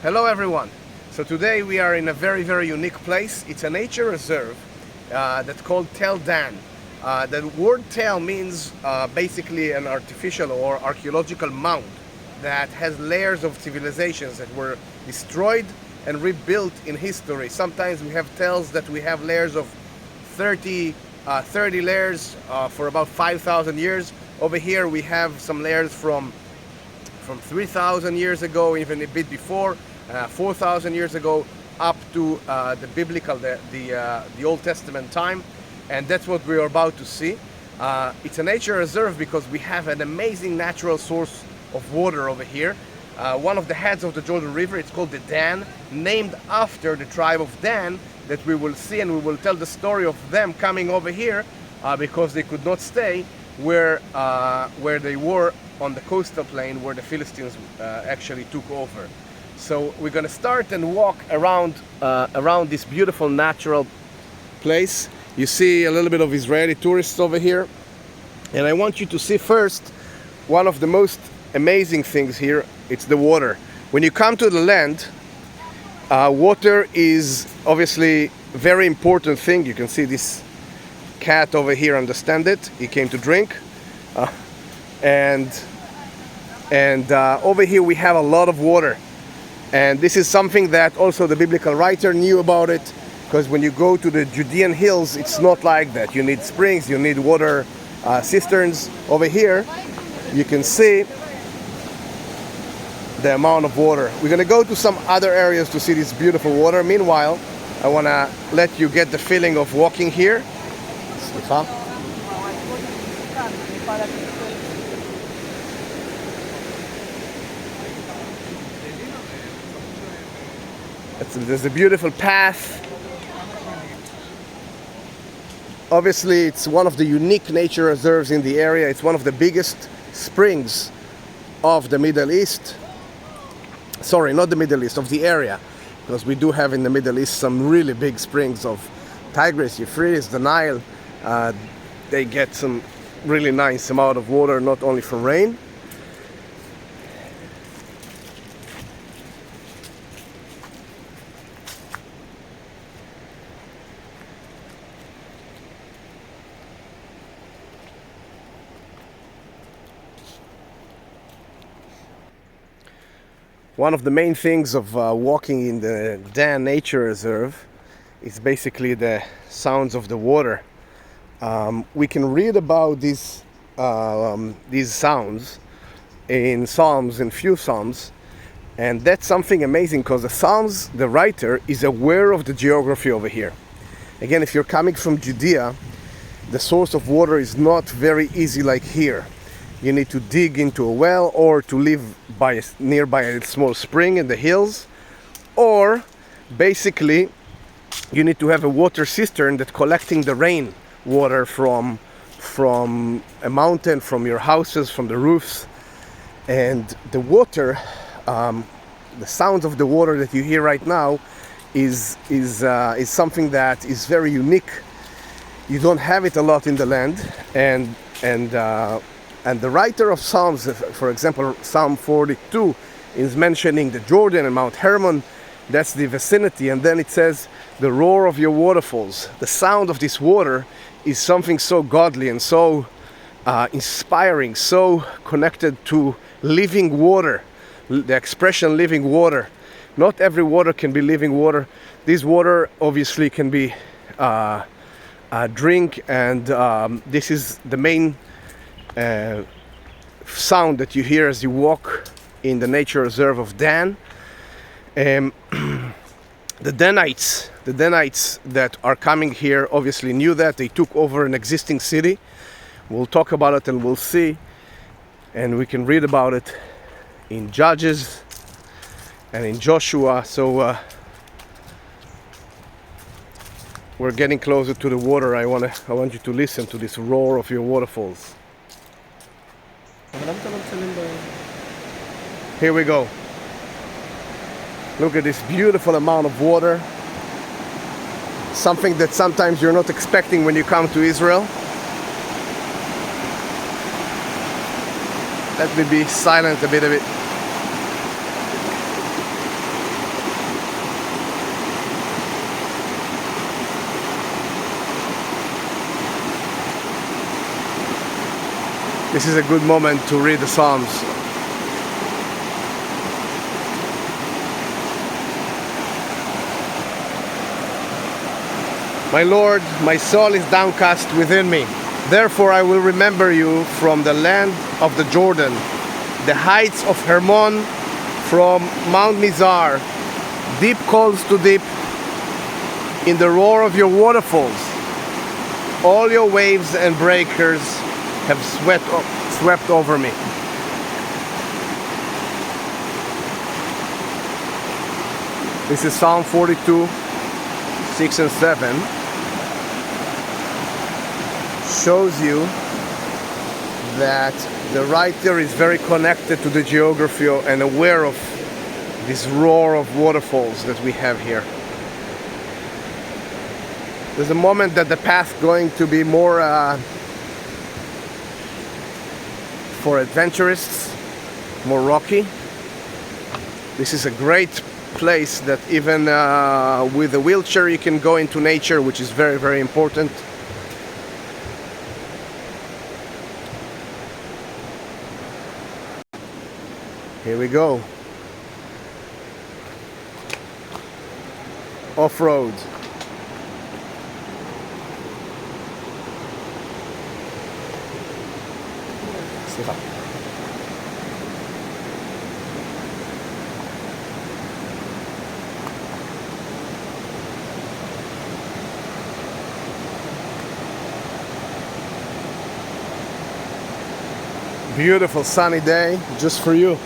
Hello everyone. So today we are in a very unique place. It's a nature reserve that's called Tel Dan. The word Tel means basically an artificial or archaeological mound that has layers of civilizations that were destroyed and rebuilt in history. Sometimes we have tells that we have layers of 30 layers for about 5,000 years. Over here we have some layers from 3,000 years ago, even a bit before, 4,000 years ago, up to the biblical, the Old Testament time, and that's what we're about to see. It's a nature reserve because we have an amazing natural source of water over here. One of the heads of the Jordan River, it's called the Dan, named after the tribe of Dan, that we will see, and we will tell the story of them coming over here because they could not stay where they were on the coastal plain where the Philistines actually took over. So we're going to start and walk around this beautiful natural place. You see a little bit of Israeli tourists over here, and I want you to see first one of the most amazing things here. It's the water. When you come to the land, water is obviously a very important thing. You can see this cat over here, understand it. He came to drink. And over here we have a lot of water, and this is something that also the biblical writer knew about it, because when you go to the Judean hills, it's not like that. You need springs, you need water cisterns. Over here you can see the amount of water. We're going to go to some other areas to see this beautiful water. Meanwhile, I want to let you get the feeling of walking here. There's a beautiful path. Obviously, it's one of the unique nature reserves in the area. It's one of the biggest springs of the Middle East. Sorry, not the Middle East, of the area. Because we do have in the Middle East some really big springs of Tigris, Euphrates, the Nile. They get some really nice amount of water, not only from rain. One of the main things of walking in the Dan Nature Reserve is basically the sounds of the water. We can read about these sounds in Psalms, in few Psalms, and that's something amazing because the Psalms, the writer is aware of the geography over here. Again, if you're coming from Judea, the source of water is not very easy like here. You need to dig into a well or to live nearby a small spring in the hills, or basically you need to have a water cistern that's collecting the rain water from a mountain, from your houses, from the roofs. And the water, the sounds of the water that you hear right now is something that is very unique. You don't have it a lot in the land, and the writer of Psalms, for example, Psalm 42, is mentioning the Jordan and Mount Hermon. That's the vicinity. And then it says, the roar of your waterfalls. The sound of this water is something so godly and so inspiring, so connected to living water. The expression living water. Not every water can be living water. This water obviously can be drink, and this is the main sound that you hear as you walk in the nature reserve of Dan. The Danites that are coming here obviously knew that. They took over an existing city. We'll talk about it and we'll see, and we can read about it in Judges and in Joshua. So we're getting closer to the water. I want you to listen to this roar of your waterfalls. Here we go. Look at this beautiful amount of water. Something that sometimes you're not expecting when you come to Israel. Let me be silent a bit of it. This is a good moment to read the Psalms. My Lord, my soul is downcast within me. Therefore I will remember you from the land of the Jordan, the heights of Hermon, from Mount Mizar. Deep calls to deep in the roar of your waterfalls. All your waves and breakers have swept over me. This is Psalm 42, 6 and 7. Shows you that the writer is very connected to the geography and aware of this roar of waterfalls that we have here. There's a moment that the path going to be more for adventurists, more rocky. This is a great place that even with a wheelchair you can go into nature, which is very, very important. Here we go. Off-road. Beautiful sunny day just for you.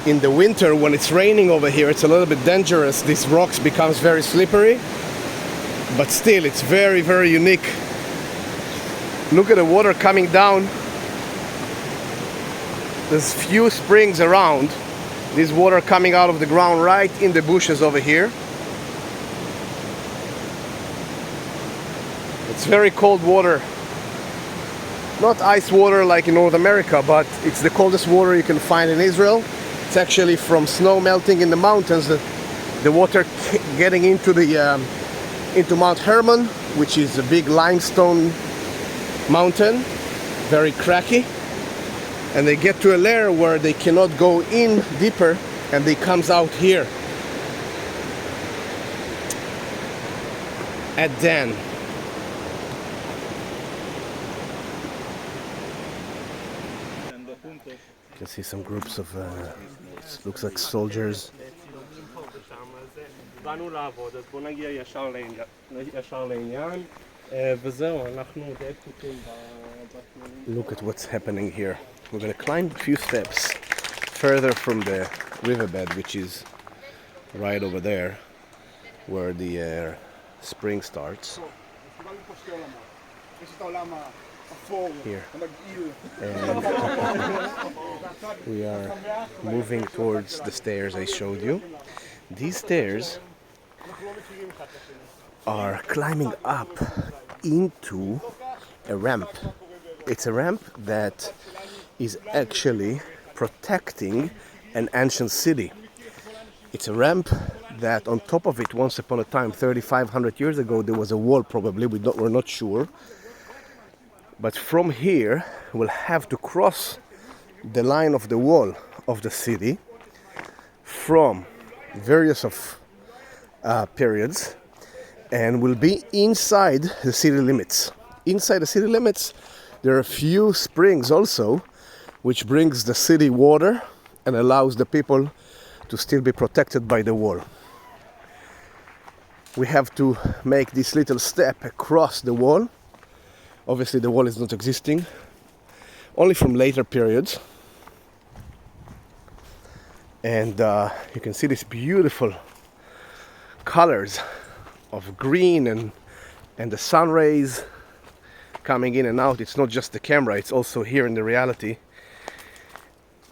In the winter, when it's raining over here, it's a little bit dangerous. These rocks becomes very slippery, but still it's very, very unique. Look at the water coming down. There's few springs around. This water coming out of the ground right in the bushes over here. It's very cold water. Not ice water like in North America, but it's the coldest water you can find in Israel. It's actually from snow melting in the mountains, the water getting into Mount Hermon, which is a big limestone mountain, very cracky, and they get to a layer where they cannot go in deeper, and they comes out here at Dan. You can see some groups of looks like soldiers. Look at what's happening here. We're going to climb a few steps further from the riverbed, which is right over there where the spring starts. Here. And we are moving towards the stairs I showed you. These stairs are climbing up into a ramp. It's a ramp that is actually protecting an ancient city. It's a ramp that on top of it, once upon a time, 3,500 years ago, there was a wall probably, we're not sure. But from here, we'll have to cross the line of the wall of the city from various of periods, and will be inside the city limits. Inside the city limits, there are a few springs also, which brings the city water and allows the people to still be protected by the wall. We have to make this little step across the wall. Obviously the wall is not existing, only from later periods. And you can see these beautiful colors of green and the sun rays coming in and out. It's not just the camera, it's also here in the reality.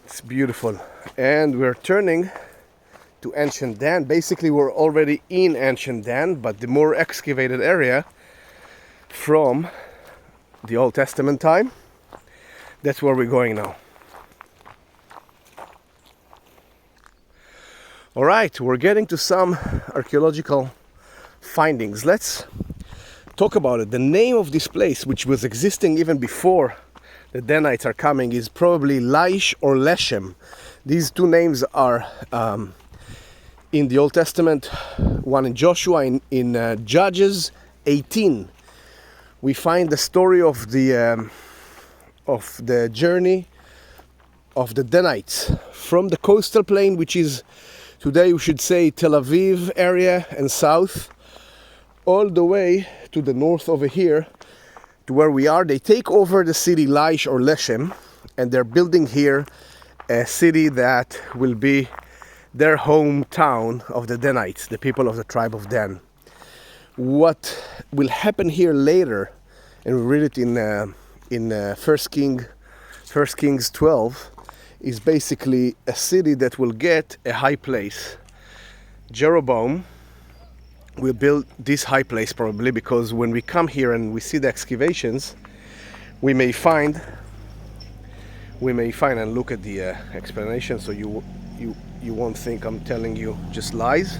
It's beautiful. And we're turning to Ancient Dan. Basically we're already in Ancient Dan, but the more excavated area from the Old Testament time. That's where we're going now. All right, we're getting to some archaeological findings. Let's talk about it. The name of this place, which was existing even before the Danites are coming, is probably Laish or Leshem. These two names are in the Old Testament, one in Joshua, in Judges 18. We find the story of the journey of the Danites from the coastal plain, which is today we should say Tel Aviv area and south, all the way to the north over here to where we are. They take over the city Laish or Leshem, and they're building here a city that will be their hometown of the Danites, the people of the tribe of Dan. What will happen here later, and we read it in 1 Kings 12, is basically a city that will get a high place. Jeroboam will build this high place probably because when we come here and we see the excavations, we may find and look at the explanation, so you won't think I'm telling you just lies.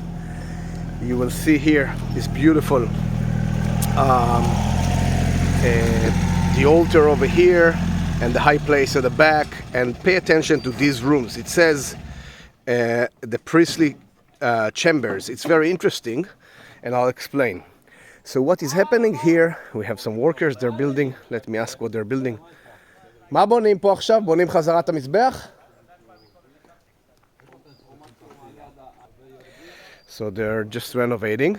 You will see here this beautiful the altar over here and the high place at the back, and pay attention to these rooms. It says the priestly chambers. It's very interesting, and I'll explain. So what is happening here, we have some workers, they're building. Let me ask what they're building. מה בונים פה עכשיו? בונים חזרת המזבח? So they're just renovating,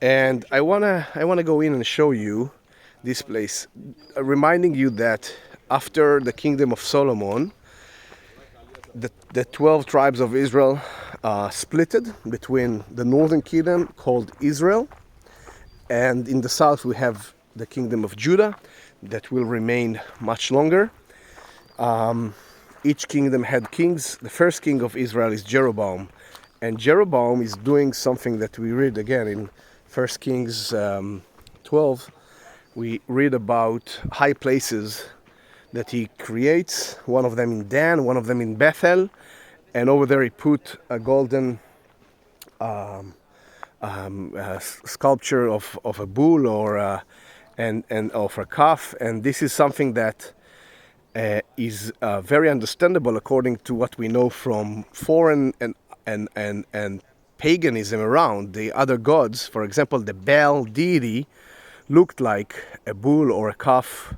and I wanna go in and show you this place, reminding you that after the kingdom of Solomon, the 12 tribes of Israel splitted between the northern kingdom called Israel, and in the south we have the kingdom of Judah that will remain much longer. Each kingdom had kings. The first king of Israel is Jeroboam, and Jeroboam is doing something that we read again in 1 Kings 12. We read about high places that he creates, one of them in Dan, one of them in Bethel, and over there he put a golden sculpture of a bull or and of a calf, and this is something that is very understandable according to what we know from foreign and paganism around. The other gods, for example, the Baal deity looked like a bull or a calf,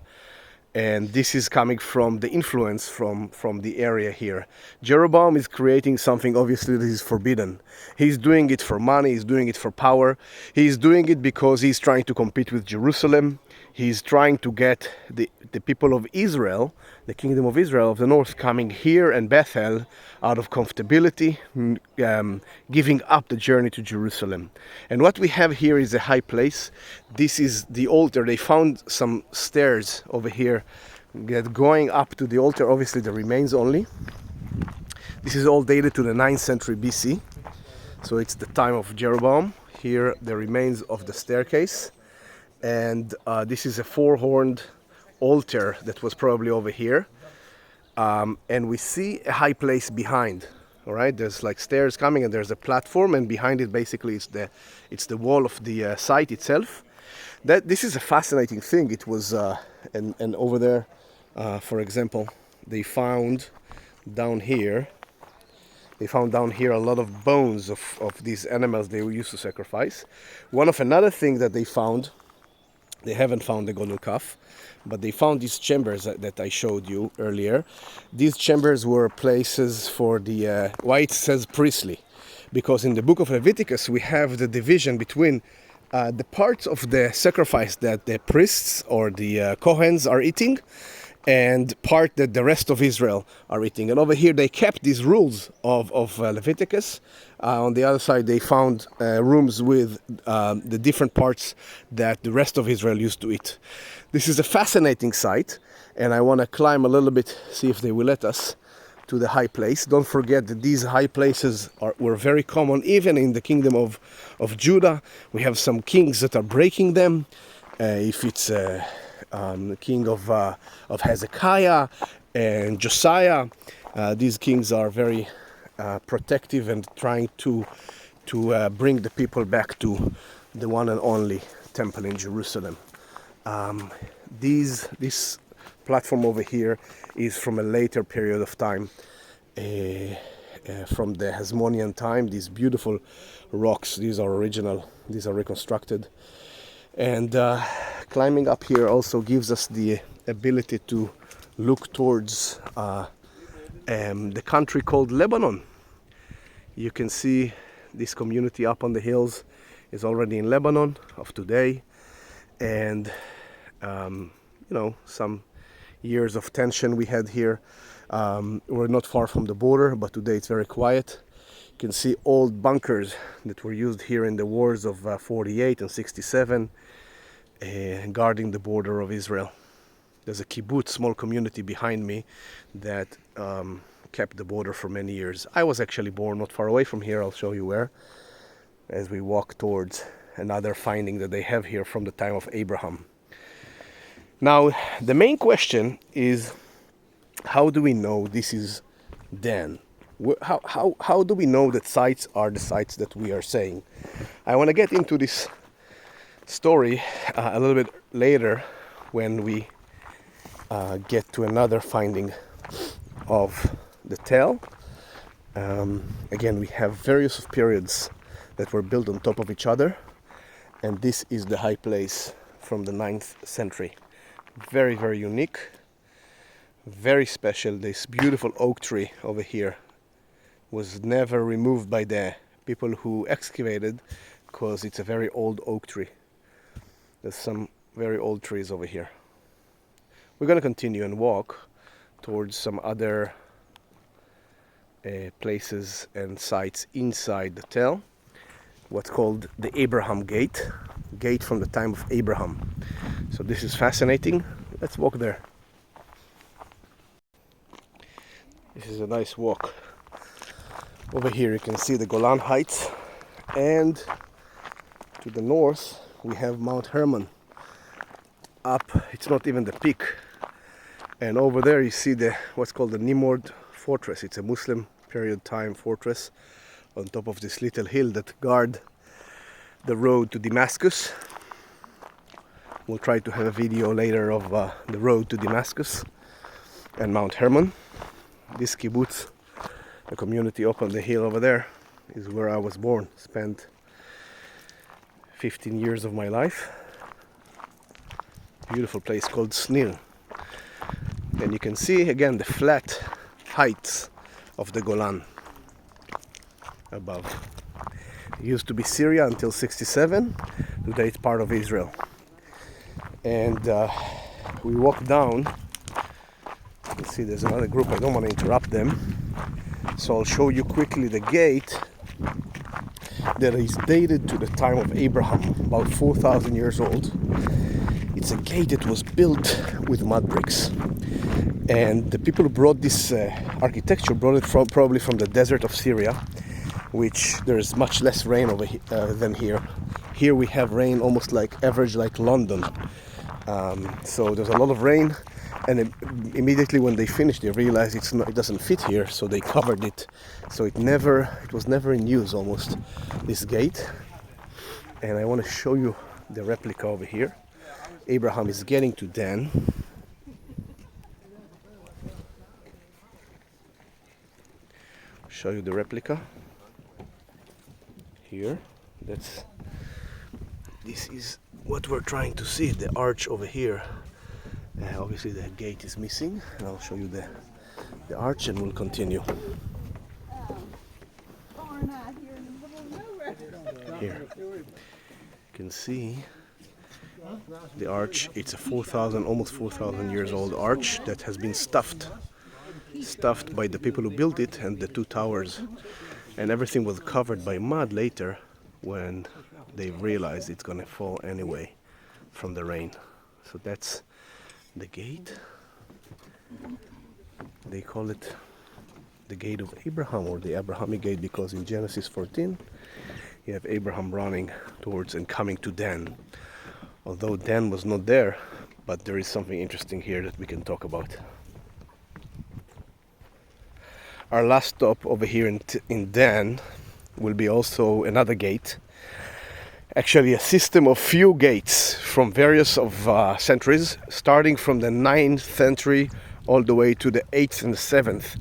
and this is coming from the influence from the area here. Jeroboam is creating something obviously that is forbidden. He's doing it for money, he's doing it for power, he's doing it because he's trying to compete with Jerusalem. He's trying to get the people of Israel, the kingdom of Israel of the north, coming here and Bethel out of comfortability, giving up the journey to Jerusalem. And what we have here is a high place. This is the altar. They found some stairs over here that going up to the altar, obviously the remains only. This is all dated to the 9th century BC. So it's the time of Jeroboam. Here the remains of the staircase. And this is a four-horned altar that was probably over here. And we see a high place behind. All right, there's like stairs coming, and there's a platform, and behind it basically it's the wall of the site itself. This is a fascinating thing. It was and over there, for example, they found down here a lot of bones of these animals they used to sacrifice. Another thing that they found, they haven't found the golden calf, but they found these chambers that I showed you earlier. These chambers were places for the, why it says priestly? Because in the book of Leviticus we have the division between the parts of the sacrifice that the priests or the Kohens are eating, and part that the rest of Israel are eating. And over here they kept these rules of Leviticus. On the other side they found rooms with the different parts that the rest of Israel used to eat. This is a fascinating site, and I want to climb a little bit, see if they will let us, to the high place. Don't forget that these high places were very common even in the kingdom of Judah. We have some kings that are breaking them. If it's the king of Hezekiah and Josiah, these kings are very protective and trying to bring the people back to the one and only temple in Jerusalem. This platform over here is from a later period of time, from the Hasmonean time. These beautiful rocks, these are original, these are reconstructed. And climbing up here also gives us the ability to look towards the country called Lebanon. You can see this community up on the hills is already in Lebanon of today, and some years of tension we had here. We're not far from the border, but today it's very quiet. You can see old bunkers that were used here in the wars of 48 and 67, guarding the border of Israel. There's a kibbutz, small community behind me that kept the border for many years. I was actually born not far away from here. I'll show you where, as we walk towards another finding that they have here from the time of Abraham. Now, the main question is, how do we know this is Dan? How do we know that sites are the sites that we are saying? I want to get into this story a little bit later when we get to another finding of the Tel. Again, we have various periods that were built on top of each other, and this is the high place from the 9th century. Very, very unique, very special. This beautiful oak tree over here was never removed by the people who excavated, because it's a very old oak tree. There's some very old trees over here. We're going to continue and walk towards some other places and sites inside the Tel, what's called the Abraham Gate, gate from the time of Abraham. So this is fascinating. Let's walk there. This is a nice walk. Over here you can see the Golan Heights, and to the north we have Mount Hermon. Up, it's not even the peak, and over there you see what's called the Nimrod Fortress. It's a Muslim period time fortress on top of this little hill that guard the road to Damascus. We'll try to have a video later of the road to Damascus and Mount Hermon. This kibbutz, the community up on the hill over there, is where I was born. Spent 15 years of my life. Beautiful place called Snil. And you can see again the flat heights of the Golan above. It used to be Syria until 67. Today it's part of Israel. And we walk down. You can see there's another group. I don't want to interrupt them, so I'll show you quickly the gate that is dated to the time of Abraham, about 4,000 years old. It's a gate that was built with mud bricks, and the people who brought this architecture brought it probably from the desert of Syria, which there is much less rain over than here. Here we have rain almost like average like London. So there's a lot of rain, and immediately when they finished they realized it doesn't fit here, so they covered it, so it was never in use almost, this gate. And I want to show you the replica over here. Abraham is getting to Dan. Show you the replica here. This is what we're trying to see, the arch over here. Obviously the gate is missing, and I'll show you the arch, and we'll continue. Here you can see the arch. It's a almost 4,000 years old arch that has been stuffed by the people who built it, and the two towers, and everything was covered by mud later when they realized it's gonna fall anyway from the rain. So that's the gate. They call it the gate of Abraham, or the Abrahamic gate, because in Genesis 14 you have Abraham running towards and coming to Dan. Although Dan was not there, but there is something interesting here that we can talk about. Our last stop over here in Dan will be also another gate, actually a system of few gates from various of centuries, starting from the 9th century all the way to the 8th and the 7th,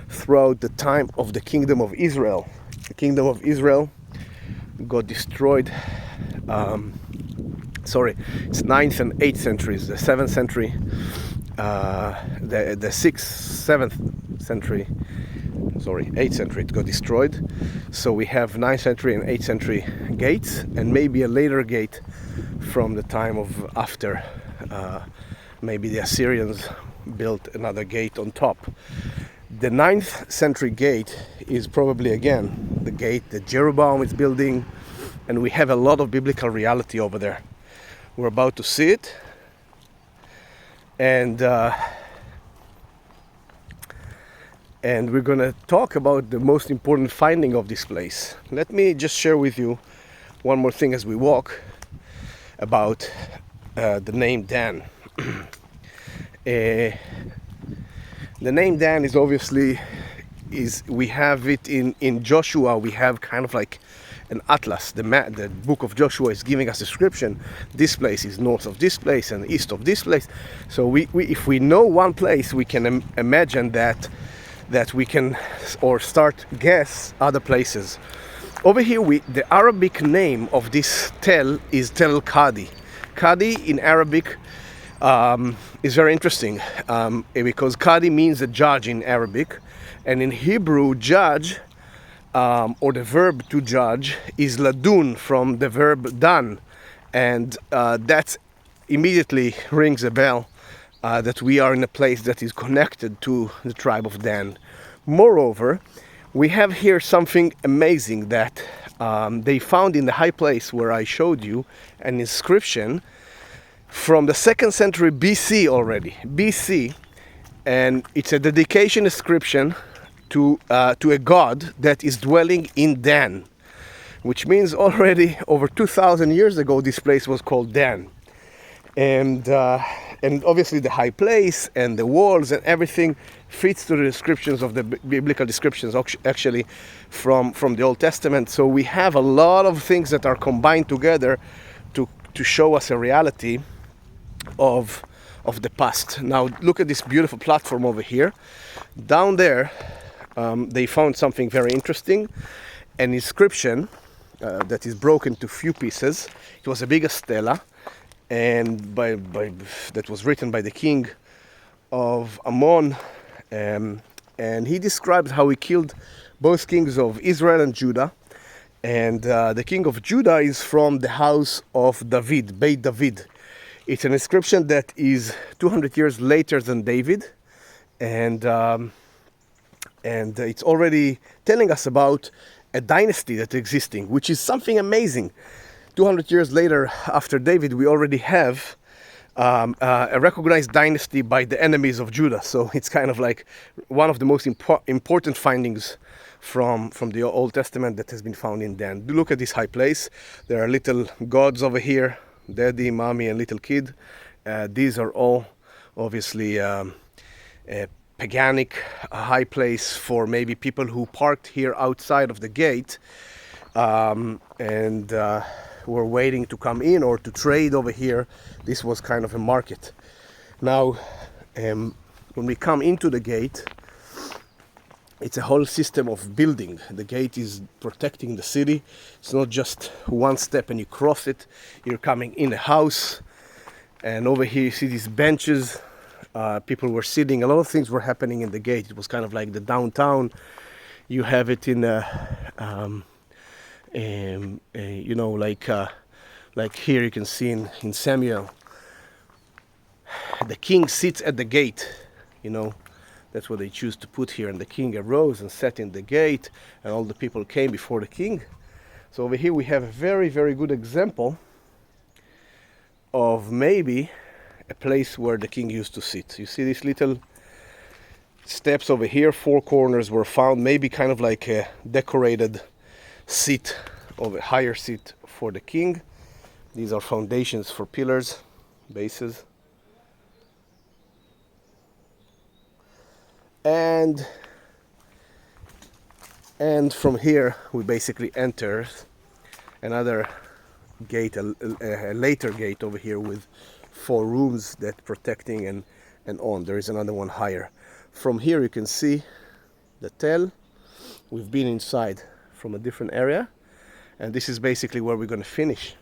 throughout the time of the Kingdom of Israel. The Kingdom of Israel got destroyed. It's 9th and 8th centuries. The 7th century, the 6th, 7th century, 8th century, it got destroyed. So we have 9th century and 8th century gates, and maybe a later gate from the time of after. Maybe the Assyrians built another gate on top. The 9th century gate is probably again the gate that Jeroboam is building, and we have a lot of biblical reality over there. We're about to see it, and we're gonna talk about the most important finding of this place. Let me just share with you one more thing as we walk about the name Dan. The name Dan is obviously we have it in Joshua. We have kind of like an atlas. The book of Joshua is giving us a description. This place is north of this place and east of this place. So we if we know one place, we can imagine that we can or start guess other places. Over here, the Arabic name of this Tel is Tel Qadi. Qadi in Arabic is very interesting because Qadi means a judge in Arabic, and in Hebrew, judge or the verb to judge is ladun, from the verb dan, and that immediately rings a bell that we are in a place that is connected to the tribe of Dan. Moreover, we have here something amazing that they found in the high place where I showed you, an inscription from the 2nd century BC already, BC, and it's a dedication inscription to a god that is dwelling in Dan, which means already over 2,000 years ago this place was called Dan. And obviously the high place and the walls and everything fits to the descriptions of the biblical descriptions actually from the Old Testament. So we have a lot of things that are combined together to show us a reality of the past. Now look at this beautiful platform over here. Down there they found something very interesting, an inscription that is broken to few pieces. It was a big stela, and that was written by the king of Ammon, and he describes how he killed both kings of Israel and Judah. And the king of Judah is from the house of David, Beit David. It's an inscription that is 200 years later than David, and it's already telling us about a dynasty that's existing, which is something amazing. 200 years later, after David, we already have a recognized dynasty by the enemies of Judah. So it's kind of like one of the most important findings from the Old Testament that has been found in Dan. Look at this high place. There are little gods over here, daddy, mommy, and little kid. These are all obviously a paganic high place for maybe people who parked here outside of the gate and were waiting to come in or to trade over here. This was kind of a market. Now when we come into the gate, it's a whole system of building. The gate is protecting the city. It's not just one step and you cross it. You're coming in a house, and over here you see these benches. People were sitting. A lot of things were happening in the gate. It was kind of like the downtown. You have it in like here you can see in Samuel, the king sits at the gate, that's what they choose to put here, and the king arose and sat in the gate, and all the people came before the king. So over here we have a very, very good example of maybe a place where the king used to sit. You see these little steps over here, 4 corners were found, maybe kind of like a decorated seat, of a higher seat for the king. These are foundations for pillars, bases. And from here we basically enter another gate, a later gate over here with 4 rooms that protecting and on. There is another one higher. From here you can see the tel. We've been inside from a different area, and this is basically where we're going to finish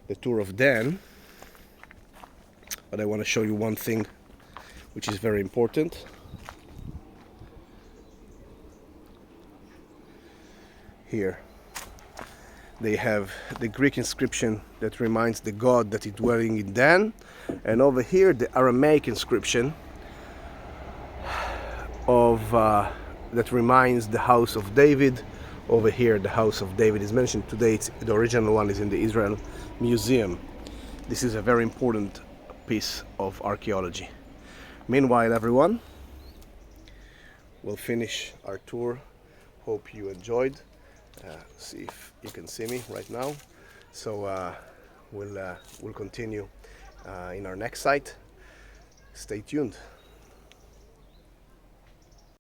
the tour of Dan. But I want to show you one thing which is very important. Here they have the Greek inscription that reminds the god that is dwelling in Dan, and over here the Aramaic inscription of that reminds the house of David. Over here the house of David is mentioned. Today the original one is in the Israel Museum. This is a very important piece of archaeology. Meanwhile, everyone, we'll finish our tour. Hope you enjoyed. See if you can see me right now. So we'll continue in our next site. Stay tuned.